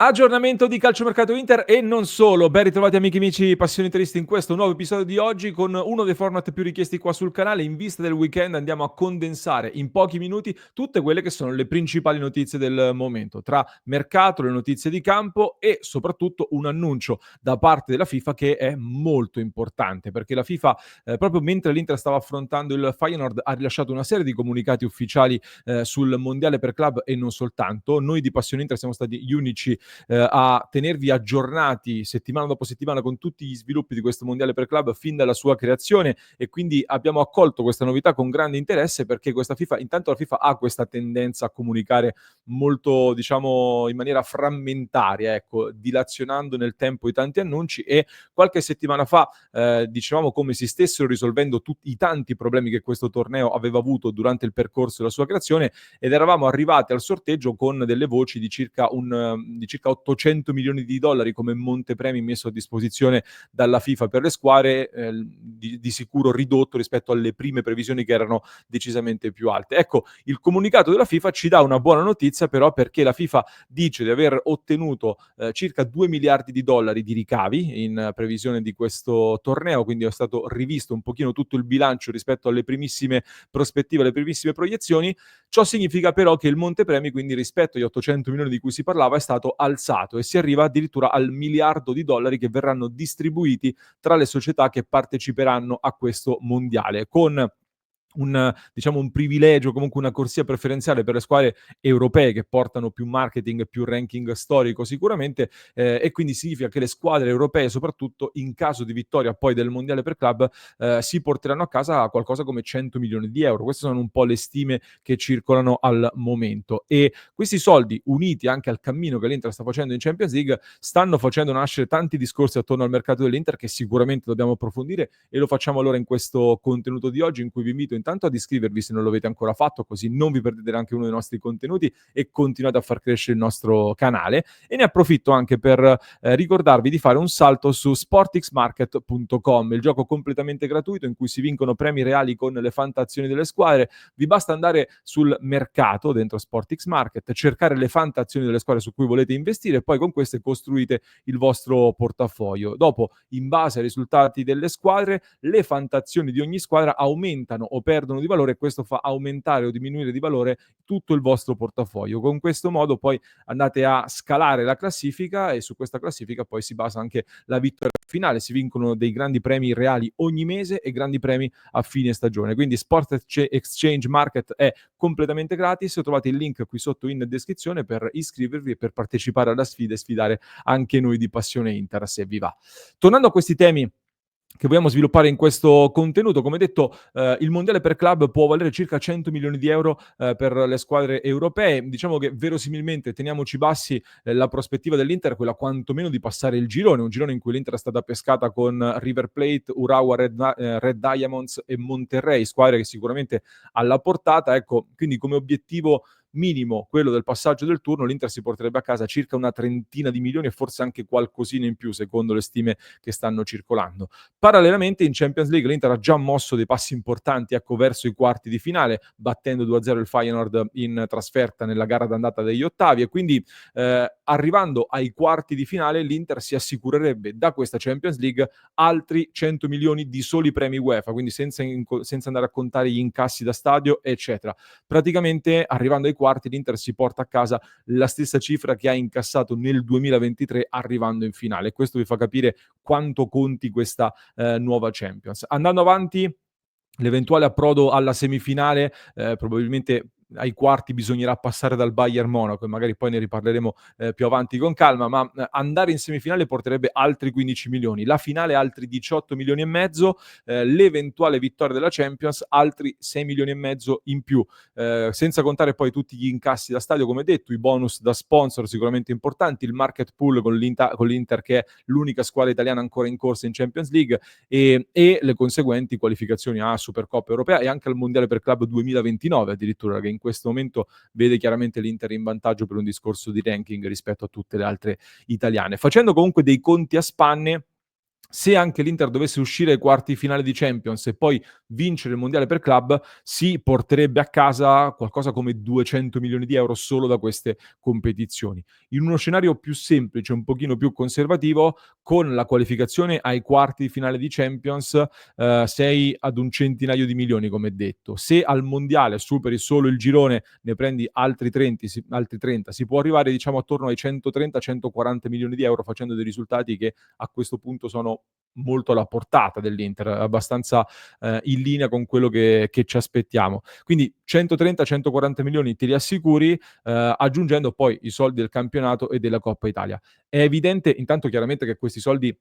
Aggiornamento di calciomercato Inter e non solo. Ben ritrovati amici passioni interisti in questo nuovo episodio di oggi con uno dei format più richiesti qua sul canale. In vista del weekend andiamo a condensare in pochi minuti tutte quelle che sono le principali notizie del momento, tra mercato, le notizie di campo e soprattutto un annuncio da parte della FIFA che è molto importante, perché la FIFA proprio mentre l'Inter stava affrontando il Feyenoord ha rilasciato una serie di comunicati ufficiali sul mondiale per club e non soltanto. Noi di Passione Inter siamo stati gli unici a tenervi aggiornati settimana dopo settimana con tutti gli sviluppi di questo mondiale per club fin dalla sua creazione, e quindi abbiamo accolto questa novità con grande interesse, perché questa FIFA, intanto la FIFA ha questa tendenza a comunicare molto, diciamo, in maniera frammentaria, ecco, dilazionando nel tempo i tanti annunci, e qualche settimana fa dicevamo come si stessero risolvendo tutti i tanti problemi che questo torneo aveva avuto durante il percorso della sua creazione, ed eravamo arrivati al sorteggio con delle voci di circa 800 milioni di dollari come montepremi messo a disposizione dalla FIFA per le squadre, di sicuro ridotto rispetto alle prime previsioni che erano decisamente più alte. Ecco, il comunicato della FIFA ci dà una buona notizia però, perché la FIFA dice di aver ottenuto circa 2 miliardi di dollari di ricavi in previsione di questo torneo, quindi è stato rivisto un pochino tutto il bilancio rispetto alle primissime prospettive, alle primissime proiezioni. Ciò significa però che il montepremi, quindi rispetto agli 800 milioni di cui si parlava, è stato alzato e si arriva addirittura al miliardo di dollari che verranno distribuiti tra le società che parteciperanno a questo mondiale, con un privilegio, comunque una corsia preferenziale per le squadre europee che portano più marketing, più ranking storico sicuramente, e quindi significa che le squadre europee, soprattutto in caso di vittoria poi del mondiale per club, si porteranno a casa qualcosa come 100 milioni di euro. Queste sono un po' le stime che circolano al momento, e questi soldi, uniti anche al cammino che l'Inter sta facendo in Champions League, stanno facendo nascere tanti discorsi attorno al mercato dell'Inter che sicuramente dobbiamo approfondire, e lo facciamo allora in questo contenuto di oggi, in cui vi invito intanto ad iscrivervi se non lo avete ancora fatto, così non vi perdete neanche uno dei nostri contenuti e continuate a far crescere il nostro canale. E ne approfitto anche per ricordarvi di fare un salto su sportixmarket.com, il gioco completamente gratuito in cui si vincono premi reali con le fantazioni delle squadre. Vi basta andare sul mercato dentro Sportix Market, cercare le fantazioni delle squadre su cui volete investire, e poi con queste costruite il vostro portafoglio. Dopo, in base ai risultati delle squadre, le fantazioni di ogni squadra aumentano o perdono di valore, e questo fa aumentare o diminuire di valore tutto il vostro portafoglio. Con questo modo poi andate a scalare la classifica, e su questa classifica poi si basa anche la vittoria finale. Si vincono dei grandi premi reali ogni mese e grandi premi a fine stagione. Quindi Sport Exchange Market è completamente gratis. Trovate il link qui sotto in descrizione per iscrivervi e per partecipare alla sfida e sfidare anche noi di Passione Inter, se vi va. Tornando a questi temi che vogliamo sviluppare in questo contenuto, come detto, il mondiale per club può valere circa 100 milioni di euro per le squadre europee. Diciamo che verosimilmente, teniamoci bassi, la prospettiva dell'Inter è quella quantomeno di passare il girone, un girone in cui l'Inter è stata pescata con River Plate, Urawa Red Diamonds e Monterrey, squadre che sicuramente alla portata. Ecco, quindi come obiettivo minimo quello del passaggio del turno, l'Inter si porterebbe a casa circa una trentina di milioni, e forse anche qualcosina in più secondo le stime che stanno circolando. Parallelamente in Champions League l'Inter ha già mosso dei passi importanti, ecco, verso i quarti di finale, battendo 2-0 il Feyenoord in trasferta nella gara d'andata degli ottavi, e quindi arrivando ai quarti di finale l'Inter si assicurerebbe da questa Champions League altri 100 milioni di soli premi UEFA, quindi senza andare a contare gli incassi da stadio, eccetera. Praticamente, arrivando ai quarti, l'Inter si porta a casa la stessa cifra che ha incassato nel 2023 arrivando in finale. Questo vi fa capire quanto conti questa nuova Champions. Andando avanti, l'eventuale approdo alla semifinale, probabilmente ai quarti bisognerà passare dal Bayern Monaco, e magari poi ne riparleremo più avanti con calma, ma andare in semifinale porterebbe altri 15 milioni, la finale altri 18 milioni e mezzo, l'eventuale vittoria della Champions altri 6 milioni e mezzo in più, senza contare poi tutti gli incassi da stadio, come detto, i bonus da sponsor sicuramente importanti, il market pool con l'Inter che è l'unica squadra italiana ancora in corsa in Champions League, e le conseguenti qualificazioni a Supercoppa europea e anche al Mondiale per Club 2029 addirittura, che in questo momento vede chiaramente l'Inter in vantaggio per un discorso di ranking rispetto a tutte le altre italiane. Facendo comunque dei conti a spanne, Se anche l'Inter dovesse uscire ai quarti finali di Champions e poi vincere il mondiale per club, si porterebbe a casa qualcosa come 200 milioni di euro solo da queste competizioni. In uno scenario più semplice, un pochino più conservativo, con la qualificazione ai quarti di finale di Champions, sei ad un centinaio di milioni, come detto. Se al mondiale superi solo il girone, ne prendi altri 30, si può arrivare diciamo attorno ai 130-140 milioni di euro facendo dei risultati che a questo punto sono molto alla portata dell'Inter, abbastanza in linea con quello che ci aspettiamo. Quindi 130-140 milioni te li assicuri, aggiungendo poi i soldi del campionato e della Coppa Italia. È evidente intanto chiaramente che questi soldi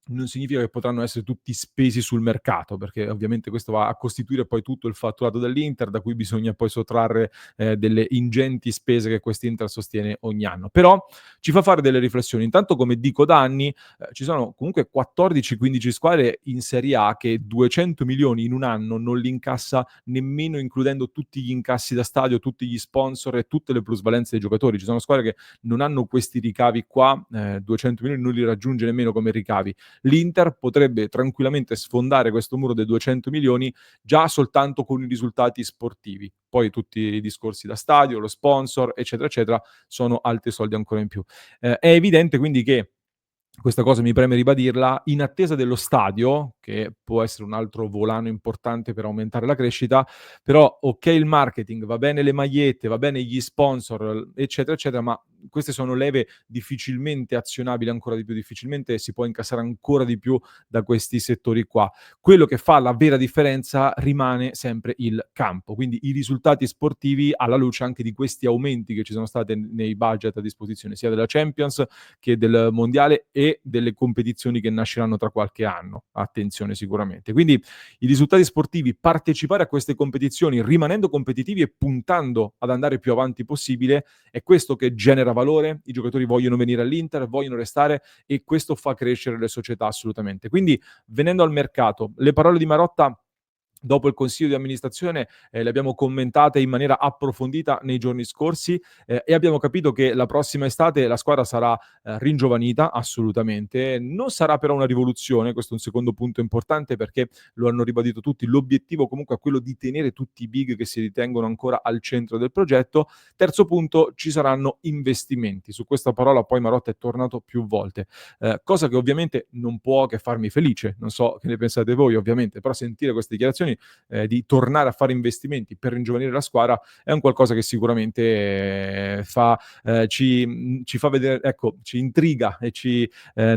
non significa che potranno essere tutti spesi sul mercato, perché ovviamente questo va a costituire poi tutto il fatturato dell'Inter, da cui bisogna poi sottrarre delle ingenti spese che quest'Inter sostiene ogni anno. Però ci fa fare delle riflessioni. Intanto, come dico da anni, ci sono comunque 14-15 squadre in Serie A che 200 milioni in un anno non li incassa nemmeno includendo tutti gli incassi da stadio, tutti gli sponsor e tutte le plusvalenze dei giocatori. Ci sono squadre che non hanno questi ricavi qua, 200 milioni non li raggiunge nemmeno come ricavi. L'Inter potrebbe tranquillamente sfondare questo muro dei 200 milioni già soltanto con i risultati sportivi. Poi tutti i discorsi da stadio, lo sponsor, eccetera, eccetera, sono altri soldi ancora in più. È evidente quindi che questa cosa mi preme ribadirla, in attesa dello stadio, che può essere un altro volano importante per aumentare la crescita, però okay il marketing, va bene le magliette, va bene gli sponsor, eccetera, eccetera, ma queste sono leve difficilmente azionabili ancora di più, difficilmente si può incassare ancora di più da questi settori qua. Quello che fa la vera differenza rimane sempre il campo, quindi i risultati sportivi alla luce anche di questi aumenti che ci sono state nei budget a disposizione, sia della Champions che del mondiale e delle competizioni che nasceranno tra qualche anno. Attenzione sicuramente. Quindi i risultati sportivi, partecipare a queste competizioni rimanendo competitivi e puntando ad andare più avanti possibile, è questo che genera valore. I giocatori vogliono venire all'Inter, vogliono restare e questo fa crescere le società assolutamente. Quindi venendo al mercato, le parole di Marotta dopo il consiglio di amministrazione le abbiamo commentate in maniera approfondita nei giorni scorsi e abbiamo capito che la prossima estate la squadra sarà ringiovanita assolutamente. Non sarà però una rivoluzione, questo è un secondo punto importante perché lo hanno ribadito tutti, l'obiettivo comunque è quello di tenere tutti i big che si ritengono ancora al centro del progetto. Terzo punto, ci saranno investimenti. Su questa parola poi Marotta è tornato più volte, cosa che ovviamente non può che farmi felice. Non so che ne pensate voi ovviamente, però sentire queste dichiarazioni di tornare a fare investimenti per ringiovanire la squadra è un qualcosa che sicuramente ci fa vedere, ecco, ci intriga e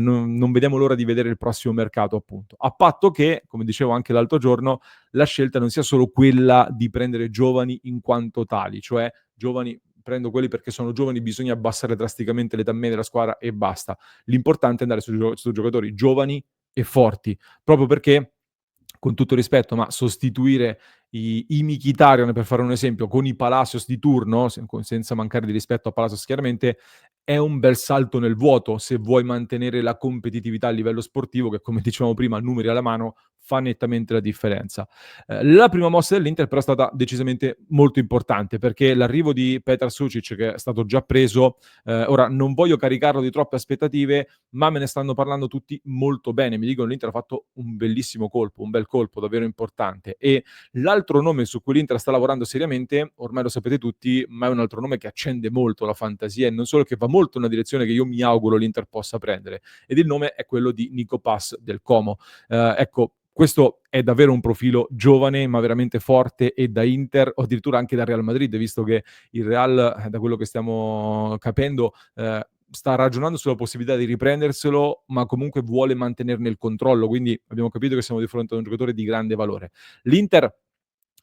non vediamo l'ora di vedere il prossimo mercato, appunto. A patto che, come dicevo anche l'altro giorno, la scelta non sia solo quella di prendere giovani in quanto tali, cioè giovani prendo quelli perché sono giovani, bisogna abbassare drasticamente l'età media della squadra e basta. L'importante è andare su giocatori giovani e forti, proprio perché con tutto rispetto, ma sostituire i Mkhitaryan, per fare un esempio, con i Palacios di turno, senza mancare di rispetto a Palacios chiaramente, è un bel salto nel vuoto se vuoi mantenere la competitività a livello sportivo che, come dicevamo prima, numeri alla mano, fa nettamente la differenza. La prima mossa dell'Inter però è stata decisamente molto importante perché l'arrivo di Petar Sucic, che è stato già preso, ora non voglio caricarlo di troppe aspettative, ma me ne stanno parlando tutti molto bene. Mi dicono l'Inter ha fatto un bellissimo colpo, un bel colpo davvero importante. E l'altro nome su cui l'Inter sta lavorando seriamente, ormai lo sapete tutti, ma è un altro nome che accende molto la fantasia e non solo che va molto nella direzione che io mi auguro l'Inter possa prendere. Ed il nome è quello di Nico Pass del Como. Ecco, questo è davvero un profilo giovane, ma veramente forte e da Inter o addirittura anche da Real Madrid, visto che il Real, da quello che stiamo capendo, sta ragionando sulla possibilità di riprenderselo, ma comunque vuole mantenerne il controllo. Quindi abbiamo capito che siamo di fronte a un giocatore di grande valore. L'Inter,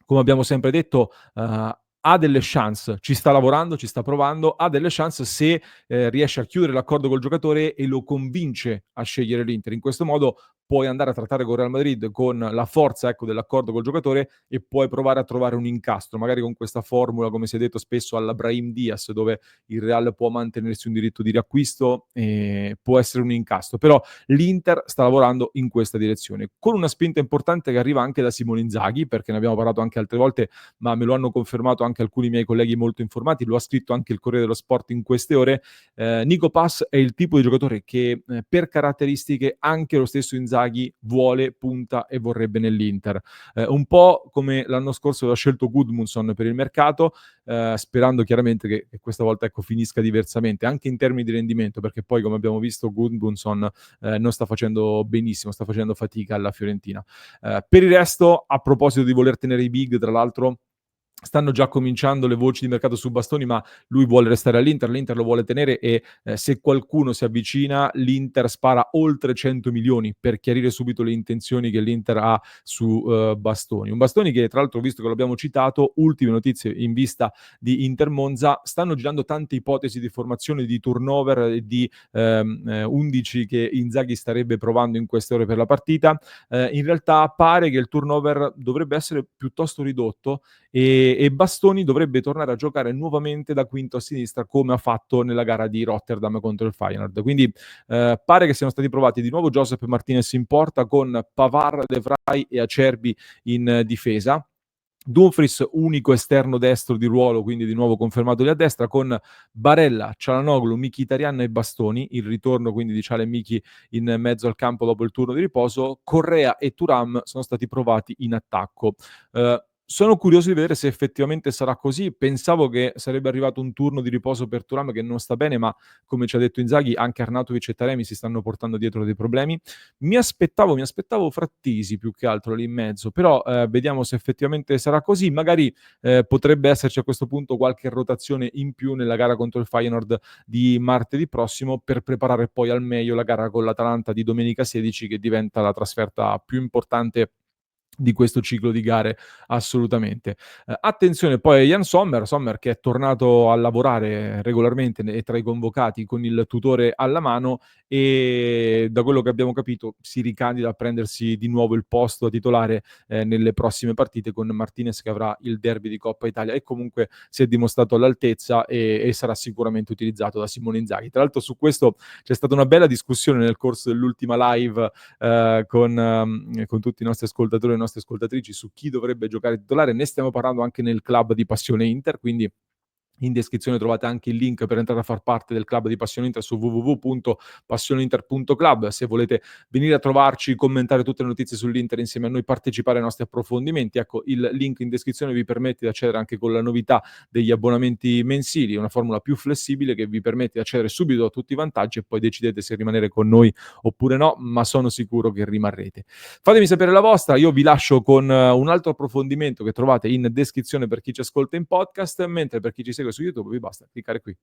come abbiamo sempre detto, ha delle chance, ci sta lavorando, ci sta provando, ha delle chance se riesce a chiudere l'accordo col giocatore e lo convince a scegliere l'Inter. In questo modo puoi andare a trattare con Real Madrid con la forza, ecco, dell'accordo col giocatore e puoi provare a trovare un incastro, magari con questa formula, come si è detto spesso, alla Brahim Diaz, dove il Real può mantenersi un diritto di riacquisto, può essere un incastro. Però l'Inter sta lavorando in questa direzione, con una spinta importante che arriva anche da Simone Inzaghi, perché ne abbiamo parlato anche altre volte, ma me lo hanno confermato anche alcuni miei colleghi molto informati, lo ha scritto anche il Corriere dello Sport in queste ore. Nico Pass è il tipo di giocatore che per caratteristiche anche lo stesso Inzaghi vuole, punta e vorrebbe nell'Inter. Un po' come l'anno scorso aveva scelto Gudmundsson per il mercato, sperando chiaramente che questa volta, ecco, finisca diversamente, anche in termini di rendimento, perché poi come abbiamo visto Gudmundsson non sta facendo benissimo, sta facendo fatica alla Fiorentina. Per il resto, a proposito di voler tenere i big, tra l'altro, stanno già cominciando le voci di mercato su Bastoni, ma lui vuole restare all'Inter, l'Inter lo vuole tenere e se qualcuno si avvicina, l'Inter spara oltre 100 milioni per chiarire subito le intenzioni che l'Inter ha su Bastoni. Un Bastoni che, tra l'altro, visto che l'abbiamo citato, ultime notizie in vista di Inter Monza, stanno girando tante ipotesi di formazione, di turnover e di 11 che Inzaghi starebbe provando in queste ore per la partita. In realtà pare che il turnover dovrebbe essere piuttosto ridotto e Bastoni dovrebbe tornare a giocare nuovamente da quinto a sinistra come ha fatto nella gara di Rotterdam contro il Feyenoord. Quindi pare che siano stati provati di nuovo Josep Martinez in porta con Pavard, De Vrij e Acerbi in difesa. Dumfries unico esterno destro di ruolo, quindi di nuovo confermato lì a destra, con Barella, Çalhanoğlu, Mkhitaryan e Bastoni, il ritorno quindi di Çalha e Mkhi in mezzo al campo dopo il turno di riposo. Correa e Thuram sono stati provati in attacco. Sono curioso di vedere se effettivamente sarà così. Pensavo che sarebbe arrivato un turno di riposo per Thuram che non sta bene, ma come ci ha detto Inzaghi, anche Arnautovic e Taremi si stanno portando dietro dei problemi. Mi aspettavo Frattesi più che altro lì in mezzo, però vediamo se effettivamente sarà così. Magari potrebbe esserci a questo punto qualche rotazione in più nella gara contro il Feyenoord di martedì prossimo per preparare poi al meglio la gara con l'Atalanta di domenica 16, che diventa la trasferta più importante di questo ciclo di gare, assolutamente. Attenzione poi a Sommer che è tornato a lavorare regolarmente e tra i convocati con il tutore alla mano e da quello che abbiamo capito si ricandida a prendersi di nuovo il posto da titolare nelle prossime partite con Martinez che avrà il derby di Coppa Italia e comunque si è dimostrato all'altezza e sarà sicuramente utilizzato da Simone Inzaghi. Tra l'altro su questo c'è stata una bella discussione nel corso dell'ultima live con tutti i nostri ascoltatori e le nostre ascoltatrici su chi dovrebbe giocare titolare. Ne stiamo parlando anche nel club di Passione Inter, quindi in descrizione trovate anche il link per entrare a far parte del club di Passione Inter su www.passioneinter.club. Se volete venire a trovarci, commentare tutte le notizie sull'Inter insieme a noi, partecipare ai nostri approfondimenti, ecco, il link in descrizione vi permette di accedere anche con la novità degli abbonamenti mensili, una formula più flessibile che vi permette di accedere subito a tutti i vantaggi e poi decidete se rimanere con noi oppure no, ma sono sicuro che rimarrete. Fatemi sapere la vostra, io vi lascio con un altro approfondimento che trovate in descrizione per chi ci ascolta in podcast, mentre per chi ci segue su YouTube vi basta cliccare qui.